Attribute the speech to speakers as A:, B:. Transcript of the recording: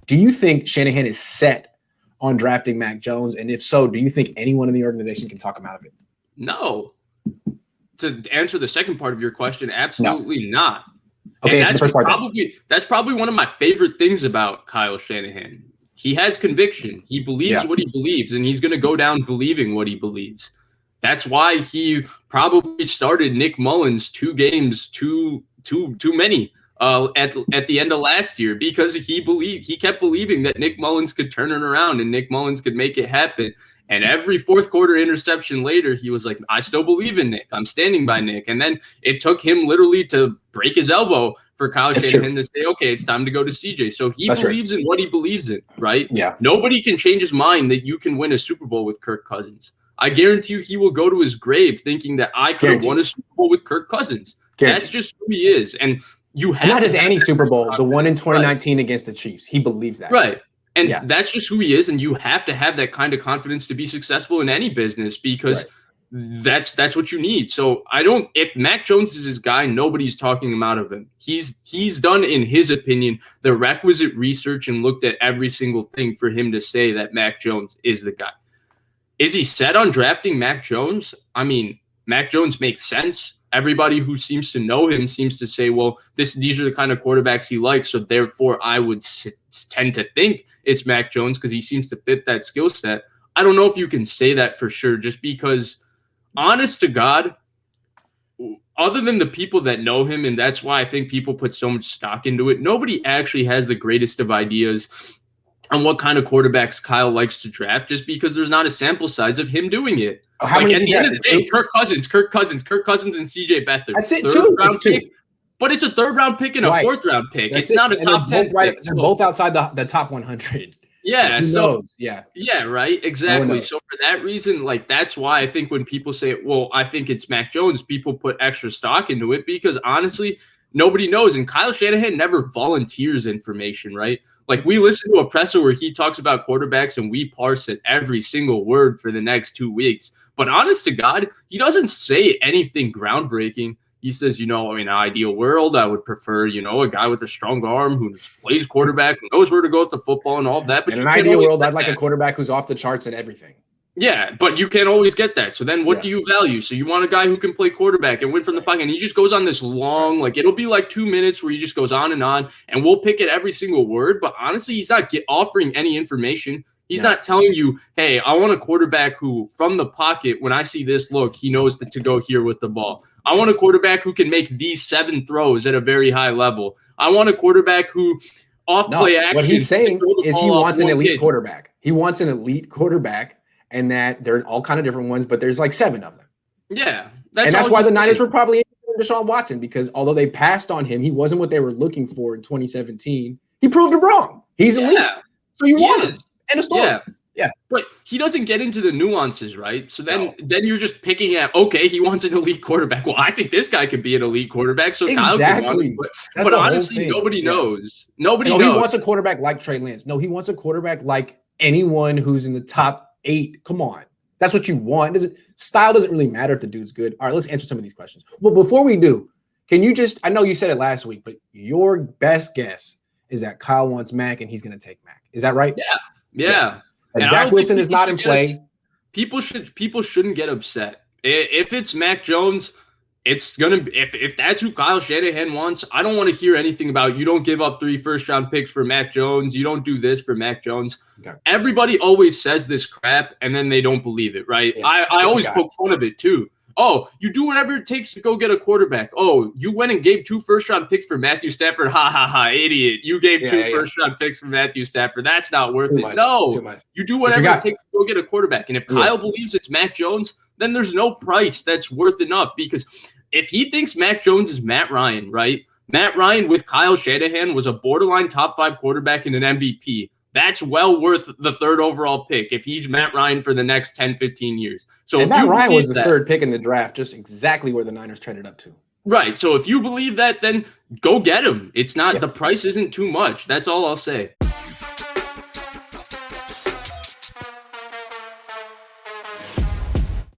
A: Do you think Shanahan is set on drafting Mac Jones? And if so, do you think anyone in the organization can talk him out of it?
B: No. To answer the second part of your question, absolutely not.
A: Okay, that's the first part.
B: That's probably one of my favorite things about Kyle Shanahan. He has conviction. He believes what he believes, and he's going to go down believing what he believes. That's why he probably started Nick Mullins 2 games too many at the end of last year, because he kept believing that Nick Mullins could turn it around and Nick Mullins could make it happen. And every fourth quarter interception later, he was like, I still believe in Nick. I'm standing by Nick. And then it took him literally to break his elbow for Kyle Shanahan to say, okay, it's time to go to CJ. So he believes in what he believes in, right?
A: Yeah.
B: Nobody can change his mind that you can win a Super Bowl with Kirk Cousins. I guarantee you he will go to his grave thinking that I could have won a Super Bowl with Kirk Cousins. That's just who he is. And you have
A: not just any Super Bowl, the one in 2019 against the Chiefs. He believes that.
B: Right. And that's just who he is, and you have to have that kind of confidence to be successful in any business, because that's what you need. So if Mac Jones is his guy, nobody's talking him out of him. He's done, in his opinion, the requisite research and looked at every single thing for him to say that Mac Jones is the guy. Is he set on drafting Mac Jones? I mean, Mac Jones makes sense. Everybody who seems to know him seems to say, well, these are the kind of quarterbacks he likes, so therefore I would tend to think it's Mac Jones because he seems to fit that skill set. I don't know if you can say that for sure, just because, honest to God, other than the people that know him, and that's why I think people put so much stock into it, nobody actually has the greatest of ideas on what kind of quarterbacks Kyle likes to draft, just because there's not a sample size of him doing it.
A: How many? At the end of the
B: day, Kirk Cousins, and CJ Beathard.
A: That's it, too.
B: Pick, but it's a 3rd round pick and a 4th round pick. It's not a top 10 pick.
A: They're both outside the top 100.
B: Yeah.
A: So
B: yeah, right. Exactly. So for that reason, that's why I think when people say, well, I think it's Mac Jones, people put extra stock into it, because honestly, nobody knows. And Kyle Shanahan never volunteers information, right? We listen to a presser where he talks about quarterbacks and we parse it every single word for the next 2 weeks. But honest to God, he doesn't say anything groundbreaking. He says, in an ideal world, I would prefer, a guy with a strong arm who plays quarterback, who knows where to go with the football and all that. But
A: in an ideal world, I'd like a quarterback who's off the charts at everything.
B: Yeah, but you can't always get that. So then what do you value? So you want a guy who can play quarterback and win from the pocket. And he just goes on this long, it'll be 2 minutes where he just goes on, and we'll pick at every single word. But honestly, he's not offering any information. He's not telling you, hey, I want a quarterback who, from the pocket, when I see this look, he knows to go here with the ball. I want a quarterback who can make these 7 throws at a very high level. I want a quarterback who off-play action.
A: What he's saying is he wants an elite quarterback. He wants an elite quarterback, and that there are all kind of different ones, but there's 7 of them.
B: Yeah.
A: That's why the Niners were probably in Deshaun Watson, because although they passed on him, he wasn't what they were looking for in 2017. He proved them wrong. He's elite. So you want him. End of story. Yeah.
B: But he doesn't get into the nuances, right? So then you're just picking at, okay, he wants an elite quarterback. Well, I think this guy could be an elite quarterback. So Kyle can want him. But honestly, nobody knows. Nobody knows.
A: He wants a quarterback like Trey Lance. No, he wants a quarterback like anyone who's in the top 8. Come on. That's what you want. Style doesn't really matter if the dude's good. All right, let's answer some of these questions. Well, before we do, can you I know you said it last week, but your best guess is that Kyle wants Mac and he's going to take Mac. Is that right?
B: Yeah. Yeah.
A: Yes. Zach Wilson is not in play.
B: People shouldn't get upset. If it's Mac Jones, it's gonna be, if that's who Kyle Shanahan wants, I don't want to hear anything about you don't give up 3 first-round picks for Mac Jones. You don't do this for Mac Jones. Okay. Everybody always says this crap and then they don't believe it, right? Yeah, I always poke fun of it too. Oh, you do whatever it takes to go get a quarterback. Oh, you went and gave 2 first-round picks for Matthew Stafford. Ha, ha, ha, idiot. You gave 2 first-round picks for Matthew Stafford. That's not worth it. No, you do whatever it takes to go get a quarterback. And if Kyle believes it's Mac Jones, then there's no price that's worth enough. Because if he thinks Mac Jones is Matt Ryan, right? Matt Ryan with Kyle Shanahan was a borderline top 5 quarterback and an MVP. That's well worth the 3rd overall pick if he's Matt Ryan for the next 10, 15 years. So
A: and Matt Ryan was the 3rd pick in the draft, just exactly where the Niners traded up to.
B: Right. So if you believe that, then go get him. It's not the price isn't too much. That's all I'll say.